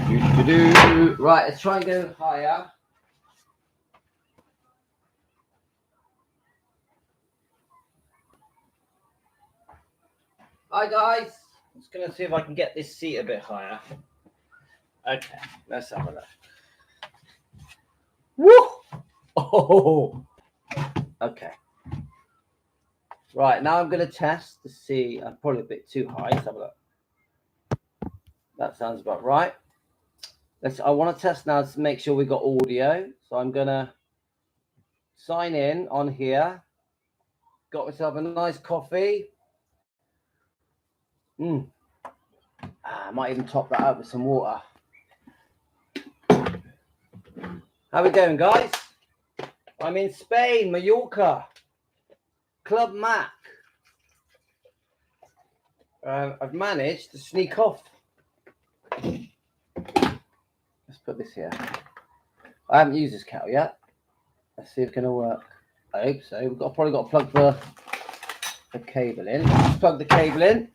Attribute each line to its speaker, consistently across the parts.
Speaker 1: Right, let's try and go higher. Hi guys. I'm just gonna see if I can get this seat a bit higher. Okay, let's have a look. Woo! Oh, okay. Right, now I'm gonna test to see. I'm probably a bit too high. Let's have a look. That sounds about right. I want to test now to make sure we got audio. So I'm gonna sign in on here. Got myself a nice coffee. I might even top that out with some water. How we going, guys? I'm in Spain, Mallorca, Club Mac. I've managed to sneak off. Let's put this here. I haven't used this kettle yet. Let's see if it's going to work. I hope so. We've probably got to plug the cable in. Let's plug the cable in.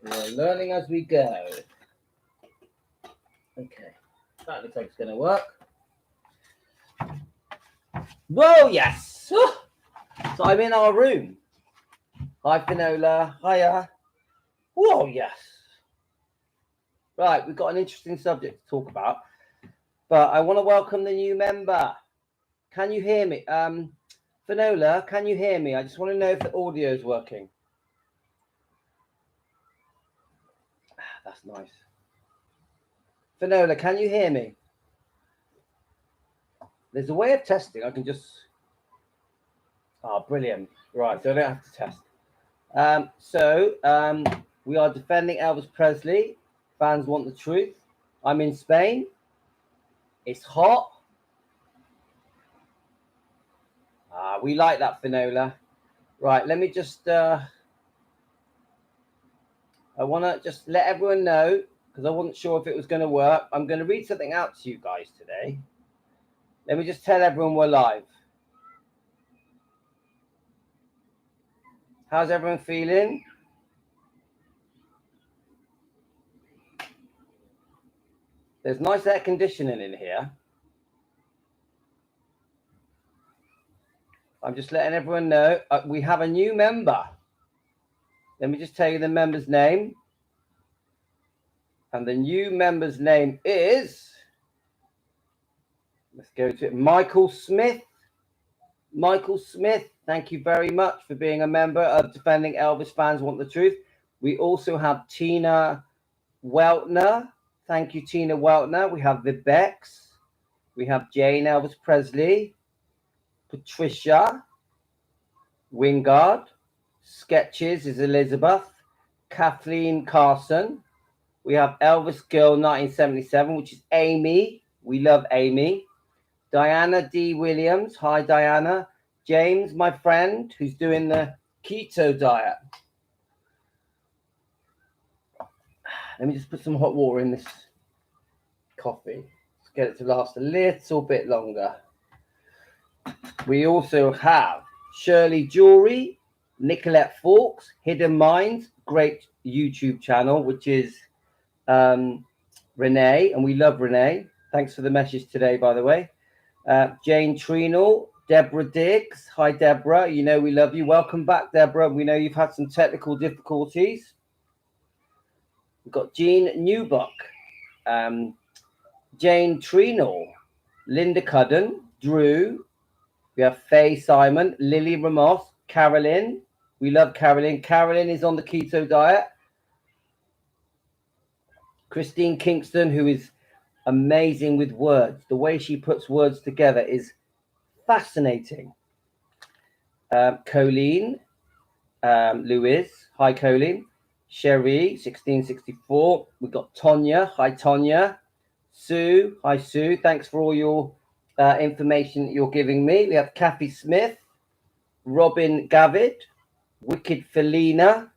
Speaker 1: We're learning as we go. Okay, that looks like it's going to work. Whoa, yes! So I'm in our room. Hi, Finola. Hiya. Whoa, yes. Right, we've got an interesting subject to talk about, but I want to welcome the new member. Can you hear me? Finola, can you hear me? I just want to know if the audio is working. That's nice. Finola, can you hear me? There's a way of testing. I can just... Oh, brilliant. Right, so I don't have to test. We are defending Elvis Presley. Fans want the truth. I'm in Spain. It's hot. We like that, Finola. Right, let me just... I want to just let everyone know, because I wasn't sure if it was going to work. I'm going to read something out to you guys today. Let me just tell everyone we're live. How's everyone feeling? There's nice air conditioning in here. I'm just letting everyone know we have a new member. Let me just tell you the member's name. And the new member's name is... Let's go to it. Michael Smith. Michael Smith, thank you very much for being a member of Defending Elvis Fans Want the Truth. We also have Tina Weltner. Thank you, Tina Weltner. We have Vibex. We have Jane Elvis Presley. Patricia Wingard. Sketches is Elizabeth. Kathleen Carson. We have Elvis Girl 1977, which is Amy. We love Amy. Diana D. Williams. Hi, Diana. James, my friend, who's doing the keto diet. Let me just put some hot water in this coffee. Let's get it to last a little bit longer. We also have Shirley Jewelry, Nicolette Fawkes, Hidden Minds, great YouTube channel, which is Renee, and we love Renee. Thanks for the message today, by the way. Jane Treenall, Deborah Diggs. Hi, Deborah. You know we love you. Welcome back, Deborah. We know you've had some technical difficulties. We've got Jean Newbuck, Jane Treenall, Linda Cudden, Drew. We have Faye Simon, Lily Ramos, Carolyn. We love Carolyn. Carolyn is on the keto diet. Christine Kingston, who is amazing with words. The way she puts words together is fascinating. Colleen, Louise. Hi, Colleen. Sherry, 1664. We've got Tonya. Hi, Tonya. Sue. Hi, Sue. Thanks for all your information that you're giving me. We have Kathy Smith, Robin Gavitt, Wicked Felina,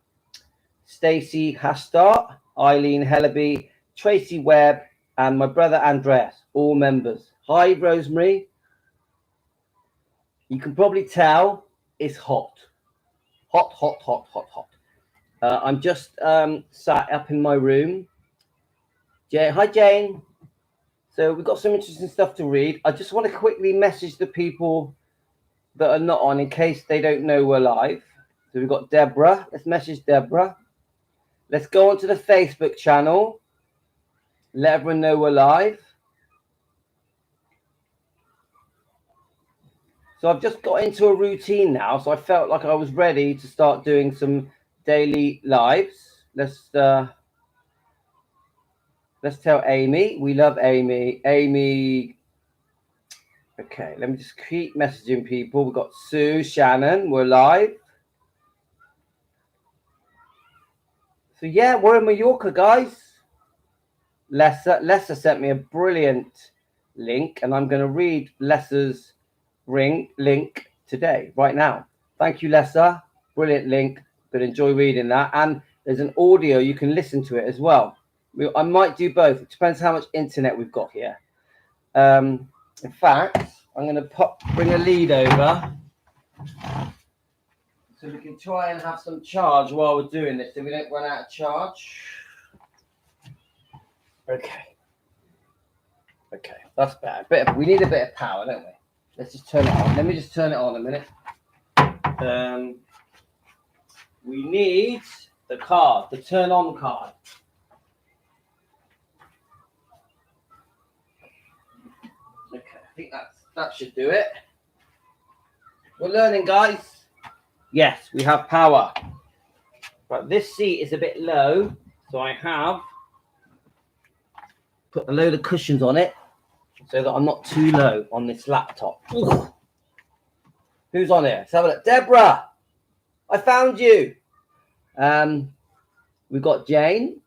Speaker 1: Stacey Hastart, Eileen Hellaby, Tracy Webb, and my brother Andreas, all members. Hi, Rosemary. You can probably tell it's hot. Hot, hot, hot, hot, hot. I'm just sat up in my room. Hi, Jane. So we've got some interesting stuff to read. I just want to quickly message the people that are not on in case they don't know we're live. So we've got Deborah. Let's message Deborah. Let's go onto the Facebook channel. Let everyone know we're live. So I've just got into a routine now. So I felt like I was ready to start doing some daily lives. Let's tell Amy. We love Amy. Amy. Okay, let me just keep messaging people. We've got Sue, Shannon. We're live. So yeah, we're in Mallorca, guys. Lessa sent me a brilliant link, and I'm going to read Lessa's link today, right now. Thank you, Lessa. Brilliant link. But enjoy reading that. And there's an audio, you can listen to it as well. I might do both. It depends how much internet we've got here. In fact, I'm going to bring a lead over so we can try and have some charge while we're doing this, so we don't run out of charge. Okay, that's better. We need a bit of power, don't we? Let's just turn it on. Let me just turn it on a minute. We need the card, the turn on card. Okay, I think that should do it. We're learning, guys. Yes, we have power. But this seat is a bit low, so I have put a load of cushions on it so that I'm not too low on this laptop. Ooh. Who's on here? Let's have a look. Deborah, I found you. We've got Jane.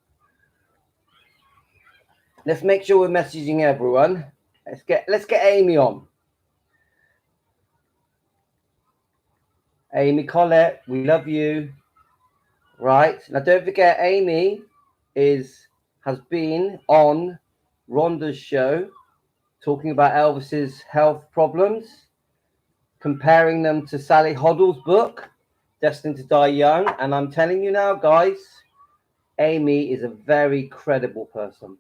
Speaker 1: Let's make sure we're messaging everyone. Let's get Amy on. Amy Collette, we love you. Right. Now don't forget, Amy has been on Rhonda's show talking about Elvis's health problems, comparing them to Sally Hoddle's book, Destined to Die Young. And I'm telling you now, guys, Amy is a very credible person.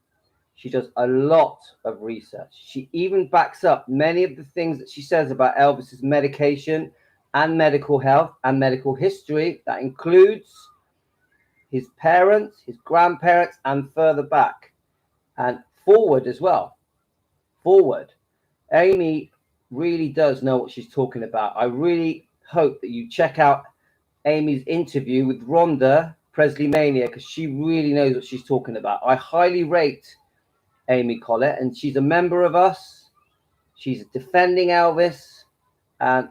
Speaker 1: She does a lot of research. She even backs up many of the things that she says about Elvis's medication and medical health and medical history. That includes his parents, his grandparents, and further back and forward as well. Forward. Amy really does know what she's talking about. I really hope that you check out Amy's interview with Rhonda Presley Mania, because she really knows what she's talking about. I highly rate Amy Collette, and she's a member of us. She's defending Elvis. And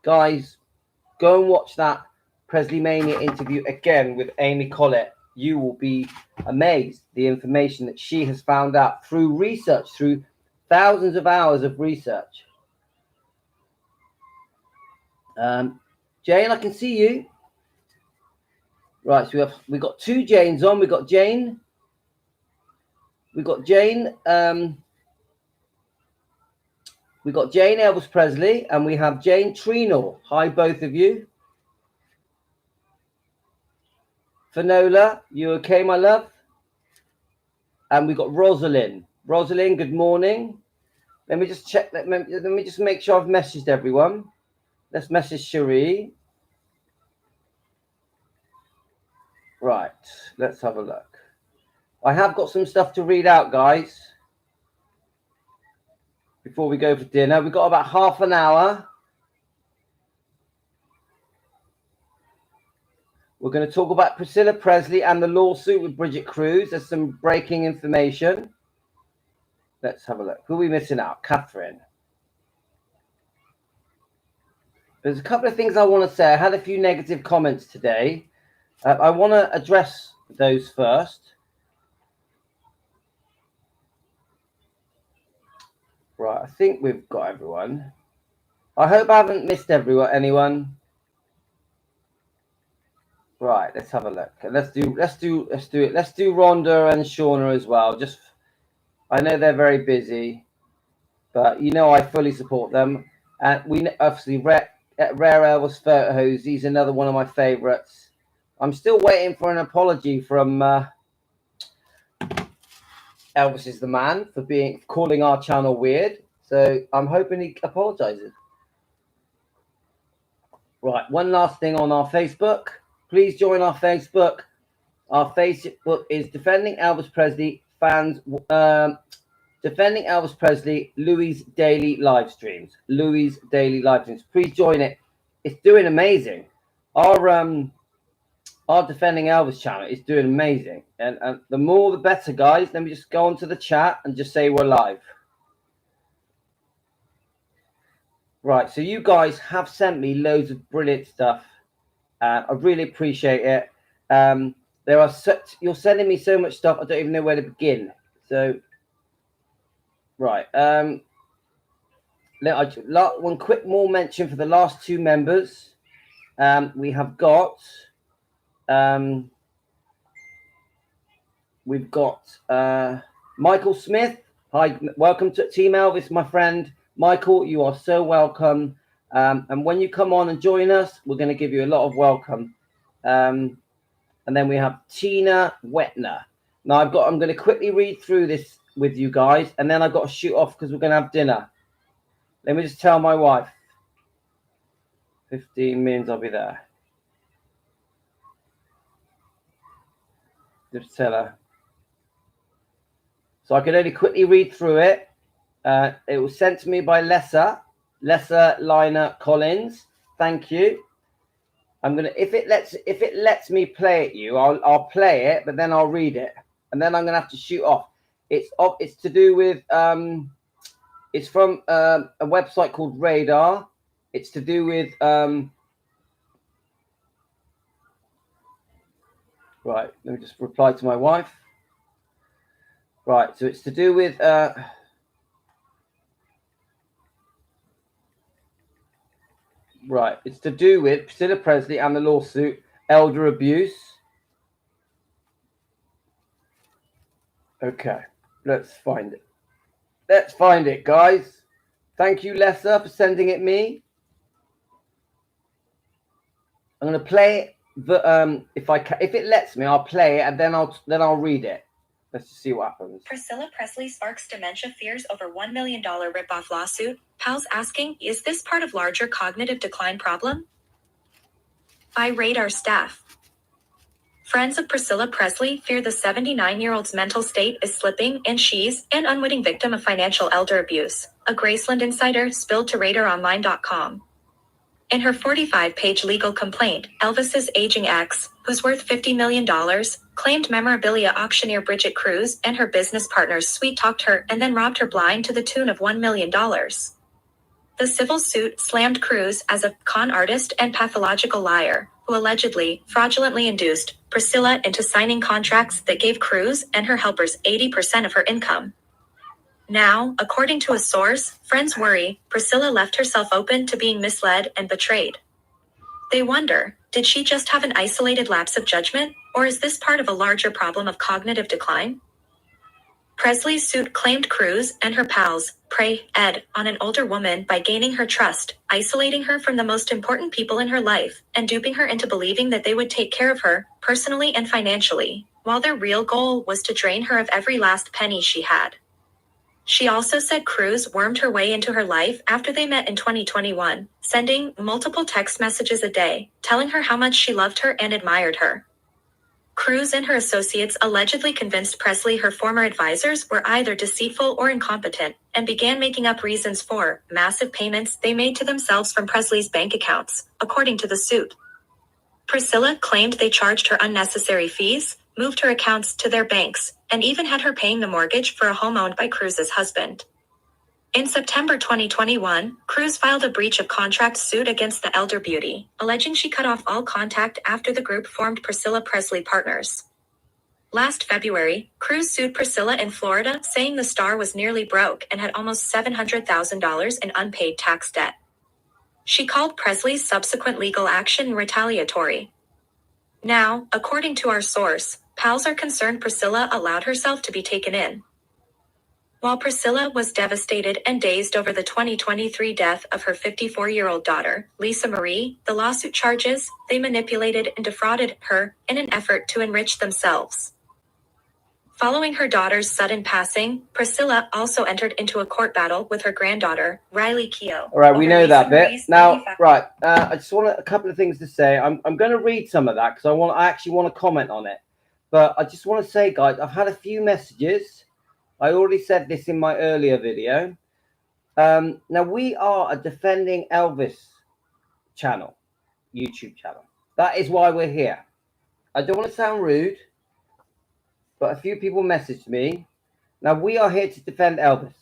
Speaker 1: guys, go and watch that Presley Mania interview again with Amy Collette. You will be amazed the information that she has found out through research, through thousands of hours of research. Jane, I can see you. Right, so we've got two Janes on. We've got Jane. We've got Jane. We've got Jane Elvis Presley, and we have Jane Treenall. Hi, both of you. Finola, you okay, my love? And we've got Rosalind. Rosalind, good morning. Let me just check. Let me just make sure I've messaged everyone. Let's message Cherie. Right, let's have a look. I have got some stuff to read out, guys, before we go for dinner. We've got about half an hour. We're going to talk about Priscilla Presley and the lawsuit with Bridget Cruz. There's some breaking information. Let's have a look. Who are we missing out? Catherine. There's a couple of things I want to say. I had a few negative comments today. I want to address those first. Right, I think we've got everyone. I hope I haven't missed anyone. Right, let's have a look. Let's do it. Let's do Rhonda and Shauna as well. I know they're very busy, but I fully support them. And we obviously Rare Elvis Photos. He's another one of my favorites. I'm still waiting for an apology from Elvis is the man for calling our channel weird. So I'm hoping he apologizes. Right, one last thing on our Facebook. Please join our Facebook. Our Facebook is Defending Elvis Presley fans. Defending Elvis Presley, Louis Daily live streams. Louis Daily live streams. Please join it. It's doing amazing. Our Defending Elvis channel is doing amazing. And the more the better, guys. Let me just go onto the chat and just say we're live. Right, so you guys have sent me loads of brilliant stuff. I really appreciate it. You're sending me so much stuff, I don't even know where to begin. So, right. One quick more mention for the last two members. We have got... we've got Michael Smith. Hi, welcome to Team Elvis, my friend. Michael, you are so welcome. And when you come on and join us, we're going to give you a lot of welcome. And then we have Tina Wetner. Now I'm going to quickly read through this with you guys, and then I've got to shoot off because we're going to have dinner. Let me just tell my wife. 15 minutes, I'll be there. Just tell her. So I can only quickly read through it. It was sent to me by Lessa Liner Collins. Thank you. I'm gonna if it lets me play it I'll play it, but then I'll read it, and then I'm gonna have to shoot off. It's to do with it's from a website called Radar. It's to do with right. Let me just reply to my wife. Right, so it's to do with right, it's to do with Priscilla Presley and the lawsuit, elder abuse. Okay, let's find it. Let's find it, guys. Thank you, Lessa, for sending it me. I'm gonna play it. If it lets me, I'll play it, and then I'll read it. Let's just see what happens.
Speaker 2: Priscilla Presley sparks dementia fears over $1 million ripoff lawsuit. Pals asking, is this part of larger cognitive decline problem? By Radar staff. Friends of Priscilla Presley fear the 79-year-old's mental state is slipping, and she's an unwitting victim of financial elder abuse, a Graceland insider spilled to RadarOnline.com. In her 45-page legal complaint, Elvis's aging ex, who's worth $50 million, claimed memorabilia auctioneer Bridget Cruz and her business partners sweet-talked her and then robbed her blind to the tune of $1 million. The civil suit slammed Cruz as a con artist and pathological liar, who allegedly fraudulently induced Priscilla into signing contracts that gave Cruz and her helpers 80% of her income. Now, according to a source, friends worry Priscilla left herself open to being misled and betrayed. They wonder, did she just have an isolated lapse of judgment, or is this part of a larger problem of cognitive decline? Presley's suit claimed Cruz and her pals preyed on an older woman by gaining her trust, isolating her from the most important people in her life, and duping her into believing that they would take care of her, personally and financially, while their real goal was to drain her of every last penny she had. She also said Cruz wormed her way into her life after they met in 2021, sending multiple text messages a day, telling her how much she loved her and admired her. Cruz and her associates allegedly convinced Presley her former advisors were either deceitful or incompetent, and began making up reasons for massive payments they made to themselves from Presley's bank accounts, according to the suit. Priscilla claimed they charged her unnecessary fees, moved her accounts to their banks, and even had her paying the mortgage for a home owned by Cruz's husband. In September 2021, Cruz filed a breach of contract suit against the elder beauty, alleging she cut off all contact after the group formed Priscilla Presley Partners. Last February, Cruz sued Priscilla in Florida, saying the star was nearly broke and had almost $700,000 in unpaid tax debt. She called Presley's subsequent legal action retaliatory. Now, according to our source, pals are concerned Priscilla allowed herself to be taken in. While Priscilla was devastated and dazed over the 2023 death of her 54-year-old daughter, Lisa Marie, the lawsuit charges they manipulated and defrauded her in an effort to enrich themselves. Following her daughter's sudden passing, Priscilla also entered into a court battle with her granddaughter, Riley Keough.
Speaker 1: All right, we know
Speaker 2: Lisa
Speaker 1: that bit.
Speaker 2: Marie's
Speaker 1: Now,
Speaker 2: 35
Speaker 1: right, I just want a couple of things to say. I'm going to read some of that because I actually want to comment on it. But I just want to say, guys, I've had a few messages. I already said this in my earlier video. Now, we are a Defending Elvis channel, YouTube channel. That is why we're here. I don't want to sound rude, but a few people messaged me. Now, we are here to defend Elvis.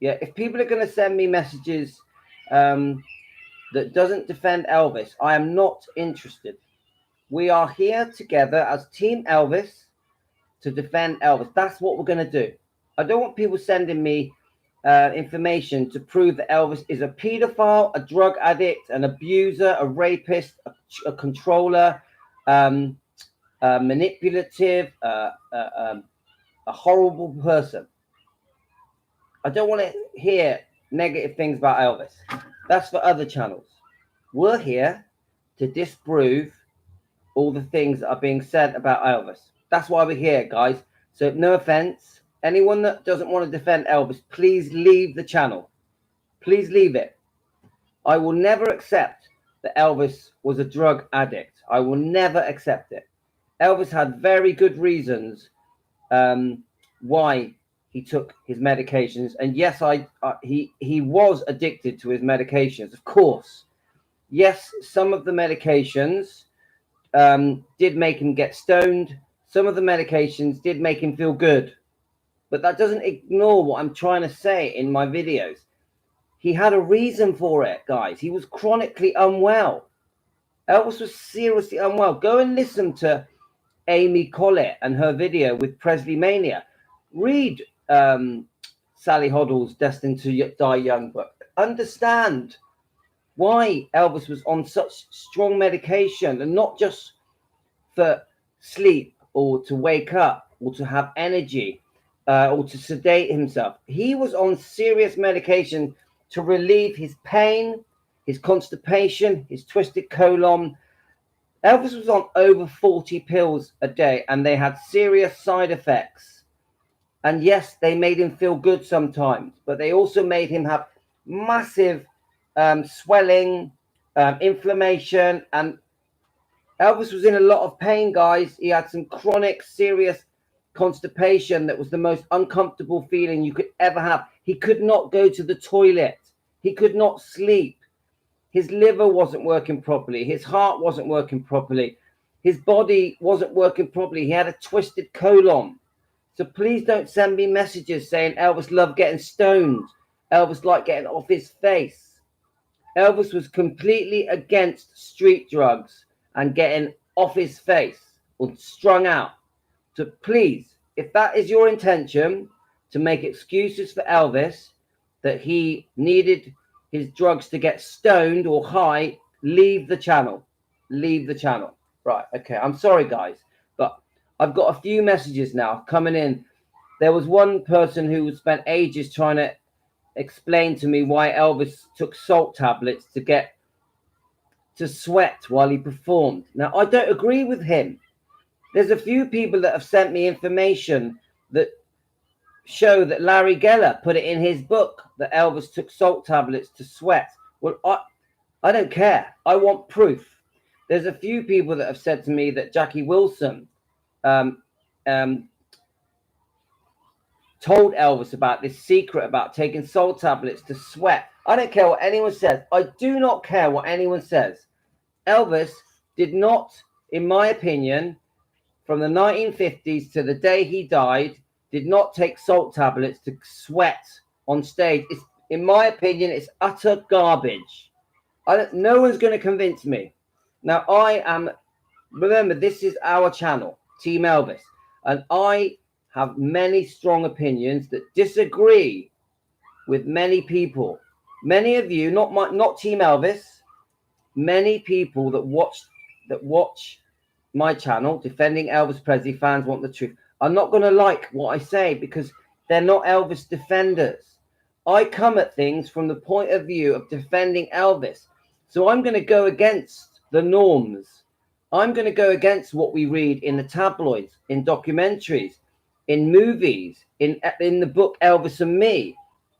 Speaker 1: Yeah, if people are going to send me messages that doesn't defend Elvis, I am not interested. We are here together as Team Elvis to defend Elvis. That's what we're going to do. I don't want people sending me information to prove that Elvis is a pedophile, a drug addict, an abuser, a rapist, a controller, manipulative, a horrible person. I don't want to hear negative things about Elvis. That's for other channels. We're here to disprove all the things that are being said about Elvis. That's why we're here, guys. So no offense. Anyone that doesn't want to defend Elvis, please leave the channel. Please leave it. I will never accept that Elvis was a drug addict. I will never accept it. Elvis had very good reasons why he took his medications. And yes, he was addicted to his medications, of course. Yes, some of the medications did make him get stoned. Some of the medications did make him feel good. But that doesn't ignore what I'm trying to say in my videos. He had a reason for it, guys. He was chronically unwell. Elvis was seriously unwell. Go and listen to Amy Collett and her video with Presley Mania. Read Sally Hoddle's Destined to Die Young book. Understand why Elvis was on such strong medication, and not just for sleep or to wake up or to have energy or to sedate himself. He was on serious medication to relieve his pain, his constipation, his twisted colon. Elvis was on over 40 pills a day, and they had serious side effects. And yes, they made him feel good sometimes, but they also made him have massive swelling, inflammation, and Elvis was in a lot of pain, guys. He had some chronic, serious constipation that was the most uncomfortable feeling you could ever have. He could not go to the toilet. He could not sleep. His liver wasn't working properly. His heart wasn't working properly. His body wasn't working properly. He had a twisted colon. So please don't send me messages saying Elvis loved getting stoned. Elvis liked getting off his face. Elvis was completely against street drugs and getting off his face or strung out. So please, if that is your intention to make excuses for Elvis, that he needed his drugs to get stoned or high, leave the channel. Leave the channel. Right, okay, I'm sorry, guys, but I've got a few messages now coming in. There was one person who spent ages trying to explain to me why Elvis took salt tablets to get to sweat while he performed. Now, I don't agree with him. There's a few people that have sent me information that show that Larry Geller put it in his book that Elvis took salt tablets to sweat. Well, I don't care. I want proof. There's a few people that have said to me that Jackie Wilson told Elvis about this secret about taking salt tablets to sweat. I don't care what anyone says. I do not care what anyone says. Elvis did not, in my opinion, from the 1950s to the day he died, did not take salt tablets to sweat on stage. It's, in my opinion, it's utter garbage. No one's going to convince me. Now, remember, this is our channel, Team Elvis, and I have many strong opinions that disagree with many people. Many of you, not Team Elvis, many people that watch my channel, Defending Elvis Presley Fans Want the Truth, are not going to like what I say because They're not Elvis defenders. I come at things from the point of view of defending Elvis. So I'm going to go against the norms. I'm going to go against what we read in the tabloids, in documentaries, in movies, in the book Elvis and Me.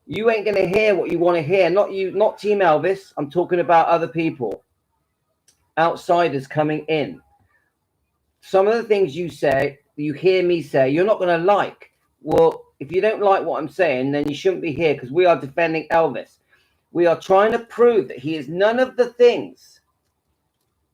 Speaker 1: You ain't going to hear what you want to hear. Not you, not Team Elvis. I'm talking about other people, outsiders coming in. Some of the things you say, you hear me say, you're not going to like. Well, if you don't like what I'm saying, then you shouldn't be here, because we are defending Elvis. We are trying to prove that he is none of the things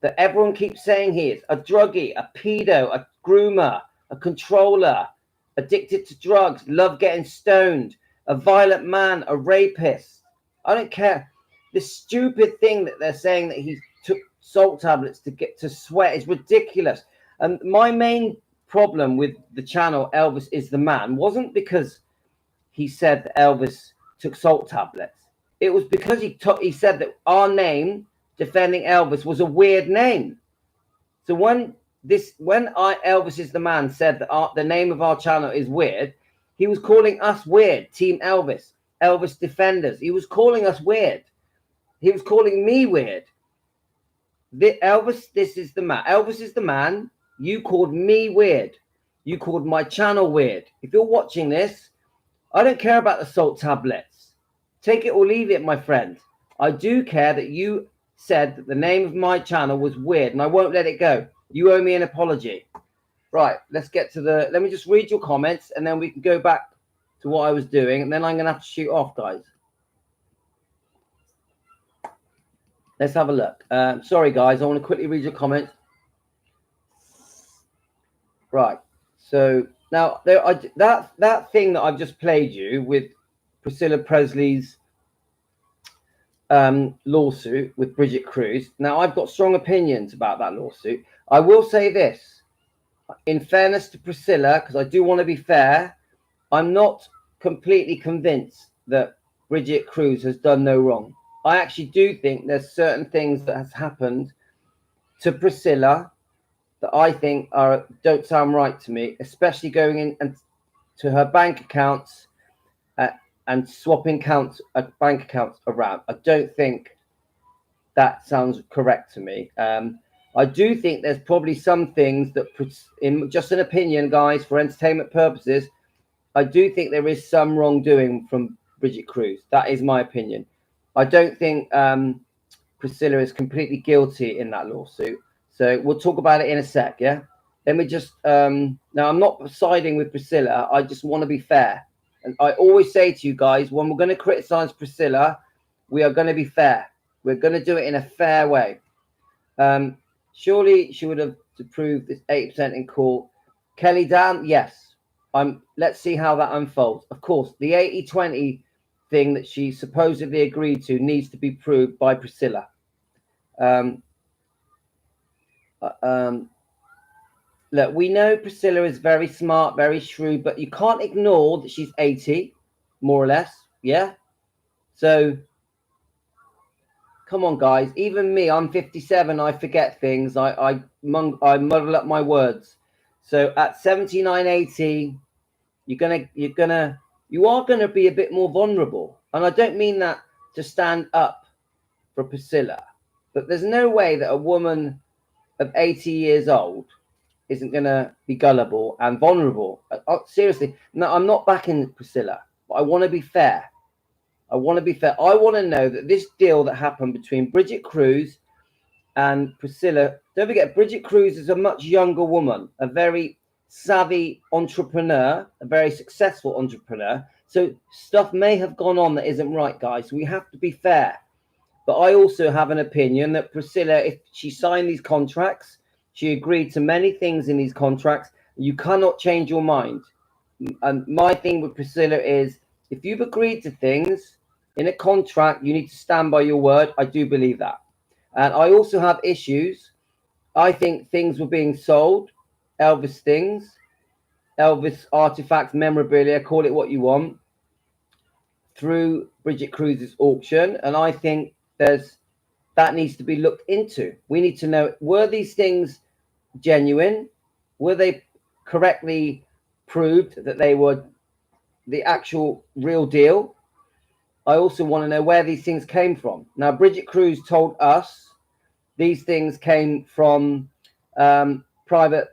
Speaker 1: that everyone keeps saying he is: a druggie, a pedo, a groomer, a controller, addicted to drugs, love getting stoned, a violent man, a rapist. I don't care. This stupid thing that they're saying that he took salt tablets to get to sweat is ridiculous. And my main problem with the channel Elvis is the Man wasn't because he said that Elvis took salt tablets. It was because he said that our name, defending Elvis, was a weird name. So when Elvis is the Man said that the name of our channel is weird, he was calling us weird. Team Elvis, Elvis defenders. He was calling us weird. He was calling me weird. Elvis, this is the Man. Elvis is the Man. You called me weird. You called my channel weird. If you're watching this, I don't care about the salt tablets. Take it or leave it, my friend. I do care that you said that the name of my channel was weird, and I won't let it go. You owe me an apology. Right, let's get to let me just read your comments, and then we can go back to what I was doing, and then I'm going to have to shoot off, guys. Let's have a look. Sorry, guys. I want to quickly read your comments. Right. So now that thing that I've just played you with Priscilla Presley's lawsuit with Bridget Cruz. Now, I've got strong opinions about that lawsuit. I will say this, in fairness to Priscilla, because I do want to be fair, I'm not completely convinced that Bridget Cruz has done no wrong. I actually do think there's certain things that has happened to Priscilla that I think don't sound right to me, especially going in and to her bank accounts and swapping bank accounts around. I don't think that sounds correct to me. I do think there's probably some things that, in just an opinion, guys, for entertainment purposes, I do think there is some wrongdoing from Bridget Cruz. That is my opinion. I don't think Priscilla is completely guilty in that lawsuit. So we'll talk about it in a sec, yeah? Let me just... now, I'm not siding with Priscilla. I just want to be fair. And I always say to you guys, when we're going to criticize Priscilla, we are going to be fair. We're going to do it in a fair way. Surely she would have to prove this 8% in court. Kelly Dan, yes. Let's see how that unfolds. Of course, the 80-20 thing that she supposedly agreed to needs to be proved by Priscilla. Look, we know Priscilla is very smart, very shrewd, but you can't ignore that she's 80, more or less. Yeah. So, come on, guys. Even me, I'm 57. I forget things. I muddle up my words. So at 79, 80, you are gonna be a bit more vulnerable. And I don't mean that to stand up for Priscilla, but there's no way that a woman of 80 years old isn't going to be gullible and vulnerable. Seriously, no, I'm not backing Priscilla, but I want to be fair. I want to know that this deal that happened between Bridget Cruz and Priscilla, don't forget, Bridget Cruz is a much younger woman, a very savvy entrepreneur, a very successful entrepreneur. So stuff may have gone on that isn't right, guys. We have to be fair. But I also have an opinion that Priscilla, if she signed these contracts, she agreed to many things in these contracts. You cannot change your mind. And my thing with Priscilla is, if you've agreed to things in a contract, you need to stand by your word. I do believe that. And I also have issues. I think things were being sold, Elvis things, Elvis artifacts, memorabilia, call it what you want, through Bridget Cruz's auction. And I think that needs to be looked into. We need to know, were these things genuine? Were they correctly proved that they were the actual real deal. I also want to know where these things came from. Now, Bridget Cruz told us these things came from private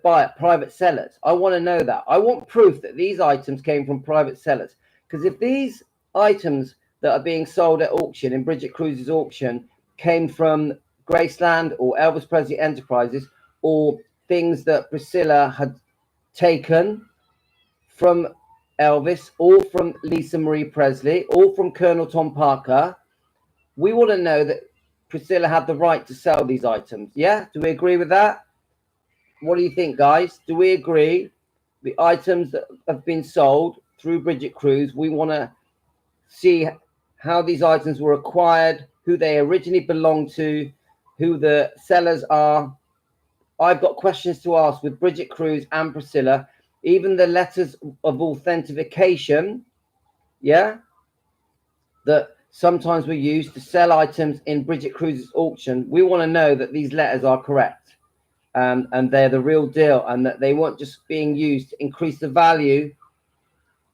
Speaker 1: sellers. I want to know that. I want proof that these items came from private sellers. Because if these items that are being sold at auction, in Bridget Cruz's auction, came from Graceland or Elvis Presley Enterprises, or things that Priscilla had taken from Elvis, or from Lisa Marie Presley, or from Colonel Tom Parker, we want to know that Priscilla had the right to sell these items. Yeah? Do we agree with that? What do you think, guys? Do we agree? The items that have been sold through Bridget Cruz, we want to see how these items were acquired, who they originally belonged to, who the sellers are. I've got questions to ask with Bridget Cruz and Priscilla. Even the letters of authentication, yeah, that sometimes were used to sell items in Bridget Cruz's auction. We want to know that these letters are correct, and they're the real deal, and that they weren't just being used to increase the value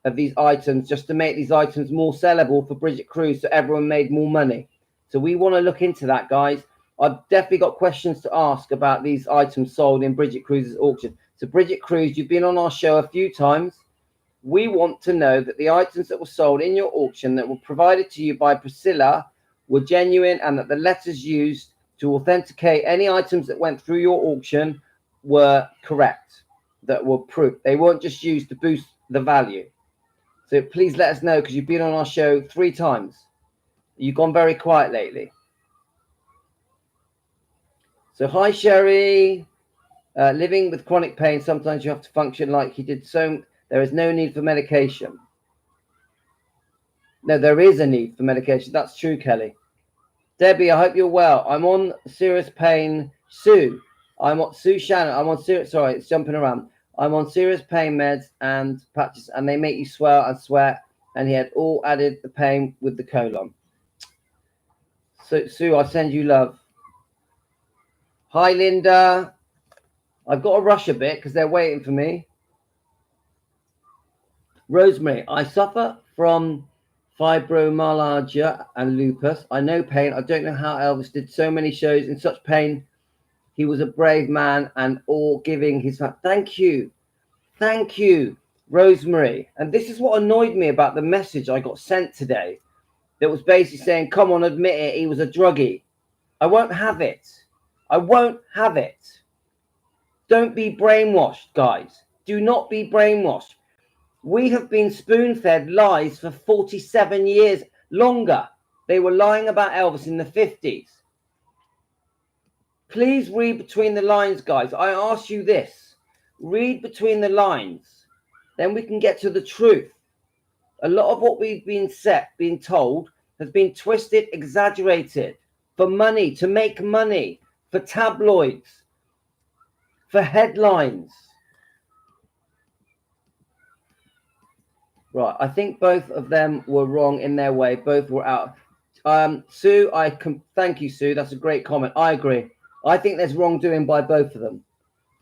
Speaker 1: of these items, just to make these items more sellable for Bridget Cruz, so everyone made more money. So we want to look into that, guys. I've definitely got questions to ask about these items sold in Bridget Cruz's auction. So Bridget Cruz, you've been on our show a few times. We want to know that the items that were sold in your auction that were provided to you by Priscilla were genuine, and that the letters used to authenticate any items that went through your auction were correct, that were proof. They weren't just used to boost the value. So please let us know, because you've been on our show 3 times. You've gone very quiet lately. So hi, Sherry. Living with chronic pain, sometimes you have to function like he did. So there is no need for medication. No, there is a need for medication. That's true, Kelly. Debbie, I hope you're well. I'm on serious pain. Sue, I'm on Sue Shannon. I'm on serious. Sorry, it's jumping around. I'm on serious pain meds and patches, and they make you swell and sweat. And he had all added the pain with the colon. So Sue, I send you love. Hi, Linda. I've got to rush a bit because they're waiting for me. Rosemary, I suffer from fibromyalgia and lupus. I know pain. I don't know how Elvis did so many shows in such pain. He was a brave man, and all giving his... Thank you. Thank you, Rosemary. And this is what annoyed me about the message I got sent today. That was basically saying, come on, admit it, he was a druggie. I won't have it. I won't have it. Don't be brainwashed, guys. Do not be brainwashed. We have been spoon-fed lies for 47 years longer. They were lying about Elvis in the 50s. Please read between the lines, guys. I ask you this. Read between the lines. Then we can get to the truth. A lot of what we've been told, has been twisted, exaggerated for money, to make money, for tabloids, for headlines. Right, I think both of them were wrong in their way. Both were out. Sue, thank you, Sue. That's a great comment. I agree. I think there's wrongdoing by both of them.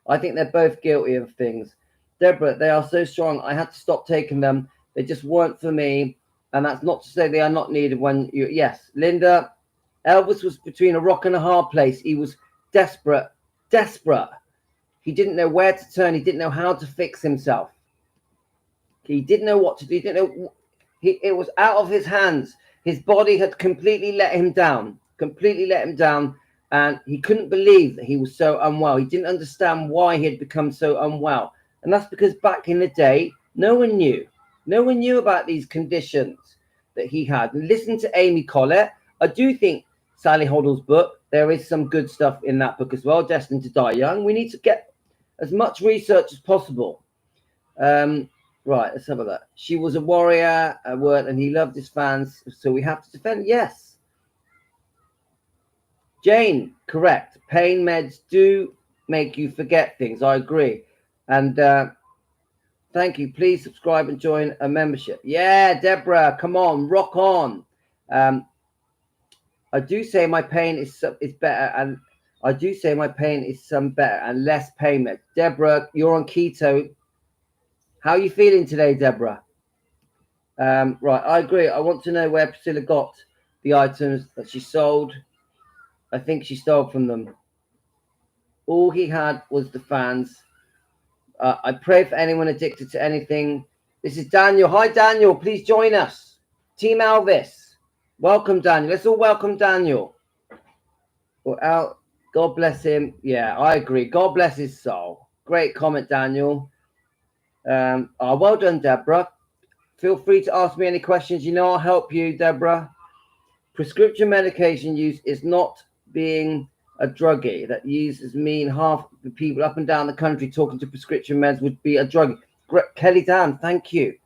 Speaker 1: I think they're both guilty of things. Deborah, they are so strong. I had to stop taking them. They just weren't for me. And that's not to say they are not needed when you... Yes, Linda, Elvis was between a rock and a hard place. He was desperate. He didn't know where to turn. He didn't know how to fix himself. He didn't know what to do. He didn't know. It was out of his hands. His body had completely let him down. And he couldn't believe that he was so unwell. He didn't understand why he had become so unwell. And that's because back in the day, no one knew. No one knew about these conditions that he had. And listen to Amy Collett. I do think Sally Hoddle's book, there is some good stuff in that book as well, Destined to Die Young. We need to get as much research as possible. Right, let's have a look. She was a warrior, and he loved his fans, so we have to defend. Yes. Jane, correct. Pain meds do make you forget things. I agree. And thank you. Please subscribe and join a membership. Yeah, Deborah, come on, rock on. I do say my pain is better, and I do say my pain is some better and less pain meds. Deborah, you're on keto. How are you feeling today, Deborah? Right, I agree. I want to know where Priscilla got the items that she sold. I think she stole from them. All he had was the fans. I pray for anyone addicted to anything. This is Daniel. Hi, Daniel. Please join us. Team Elvis. Welcome, Daniel. Let's all welcome Daniel. Well, God bless him. Yeah, I agree. God bless his soul. Great comment, Daniel. Well done, Deborah. Feel free to ask me any questions. You know I'll help you, Deborah. Prescription medication use is not being a druggie. That uses mean half the people up and down the country talking to prescription meds would be a druggie. Kelly Dan, thank you.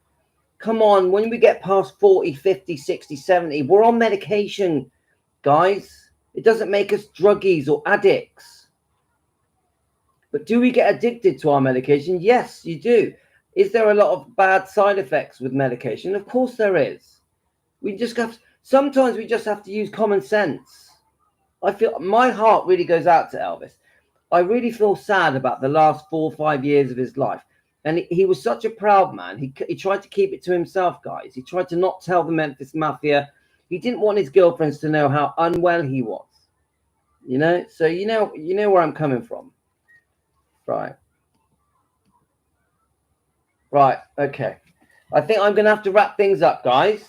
Speaker 1: Come on, when we get past 40, 50, 60, 70, we're on medication, guys. It doesn't make us druggies or addicts. But do we get addicted to our medication? Yes, you do. Is there a lot of bad side effects with medication? Of course there is. Sometimes we just have to use common sense. I feel my heart really goes out to Elvis. I really feel sad about the last 4 or 5 years of his life. And he was such a proud man. He tried to keep it to himself, guys. He tried to not tell the Memphis Mafia. He didn't want his girlfriends to know how unwell he was. You know? So you know where I'm coming from. Right. Right. Okay. I think I'm going to have to wrap things up, guys.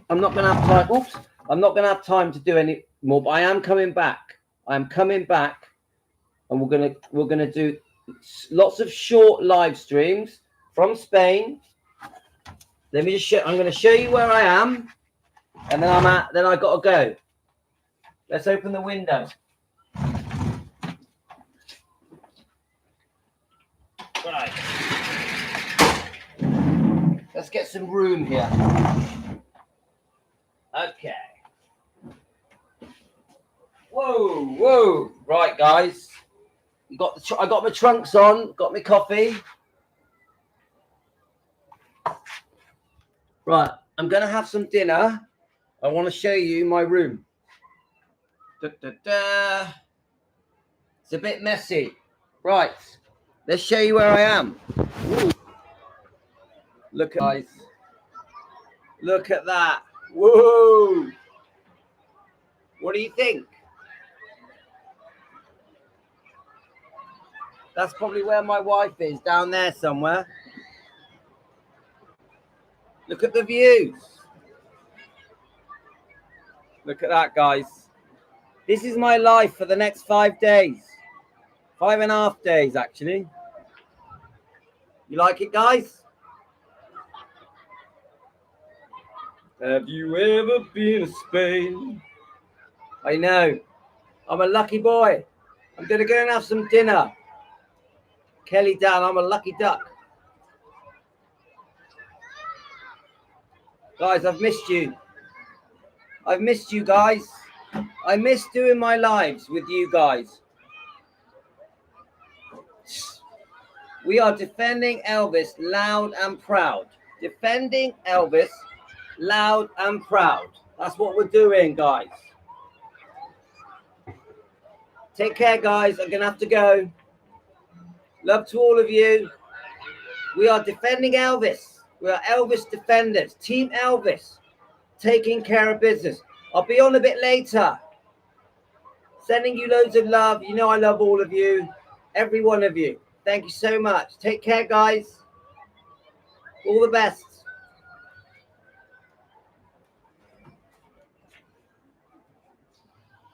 Speaker 1: I'm not going to have time. Oops. I'm not going to have time to do any more, but I am coming back. I'm coming back, and we're gonna do lots of short live streams from Spain. Let me just show. I'm going to show you where I am, and then Then I got to go. Let's open the window. Right. Let's get some room here. Okay. Whoa. Right, guys. I got my trunks on. Got my coffee. Right. I'm going to have some dinner. I want to show you my room. It's a bit messy. Right. Let's show you where I am. Ooh. Look, guys. Look at that. Whoa. What do you think? That's probably where my wife is, down there somewhere. Look at the views. Look at that, guys. This is my life for the next 5 days. 5.5 days, actually. You like it, guys? Have you ever been to Spain? I know. I'm a lucky boy. I'm going to go and have some dinner. Kelly Dan, I'm a lucky duck. Guys, I've missed you. I've missed you guys. I miss doing my lives with you guys. We are defending Elvis loud and proud. Defending Elvis loud and proud. That's what we're doing, guys. Take care, guys. I'm going to have to go. Love to all of you. We are defending Elvis. We are Elvis defenders. Team Elvis. Taking care of business. I'll be on a bit later. Sending you loads of love. You know I love all of you. Every one of you. Thank you so much. Take care, guys. All the best.